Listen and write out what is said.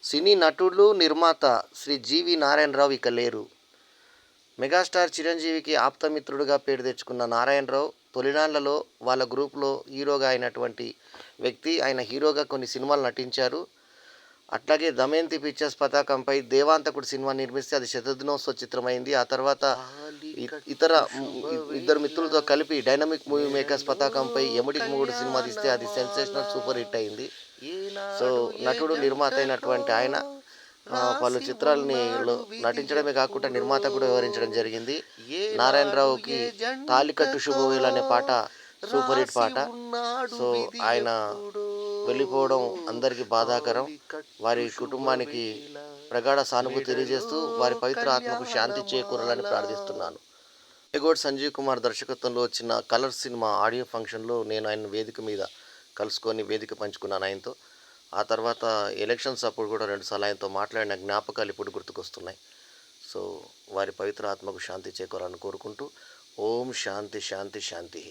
సినీ నటుడు, నిర్మాత శ్రీ జీవి నారాయణరావు ఇక లేరు. మెగాస్టార్ చిరంజీవికి ఆప్తమిత్రుడుగా పేరు తెచ్చుకున్న నారాయణరావు తొలినాళ్లలో వాళ్ళ గ్రూప్లో హీరోగా అయినటువంటి వ్యక్తి. ఆయన హీరోగా కొన్ని సినిమాలు నటించారు. అట్లాగే దమయంతి పిక్చర్స్ పతాకంపై దేవాంతకుడు సినిమా నిర్మిస్తే అది శతదినోత్సవ చిత్రమైంది. ఆ తర్వాత ఇతర ఇద్దరు మిత్రులతో కలిపి డైనమిక్ మూవీ మేకర్స్ పతాకంపై ఎముడికి మొగుడు సినిమా తీస్తే అది సెన్సేషనల్ సూపర్ హిట్ అయింది. సో నటుడు, నిర్మాత అయినటువంటి ఆయన పలు చిత్రాలని నటించడమే కాకుండా నిర్మాత కూడా వ్యవహరించడం జరిగింది. నారాయణరావుకి తాలికట్టు శుభవేళ అనే పాట సూపర్ హిట్ పాట. సో ఆయన వెళ్ళిపోవడం అందరికీ బాధాకరం. వారి కుటుంబానికి ప్రగాఢ సానుభూతి తెలియజేస్తూ వారి పవిత్ర ఆత్మకు శాంతి చేకూరాలని ప్రార్థిస్తున్నాను. మేగోడ్ సంజీవ్ కుమార్ దర్శకత్వంలో వచ్చిన కలర్ సినిమా ఆడియో ఫంక్షన్లో నేను ఆయన వేదిక మీద కలుసుకొని వేదిక పంచుకున్నాను ఆయనతో. ఆ తర్వాత ఎలక్షన్స్ అప్పుడు కూడా 2 సార్లు ఆయనతో మాట్లాడిన జ్ఞాపకాలు ఇప్పుడు గుర్తుకొస్తున్నాయి. సో వారి పవిత్ర ఆత్మకు శాంతి చేకూరాలని కోరుకుంటూ ఓం శాంతి శాంతి శాంతి.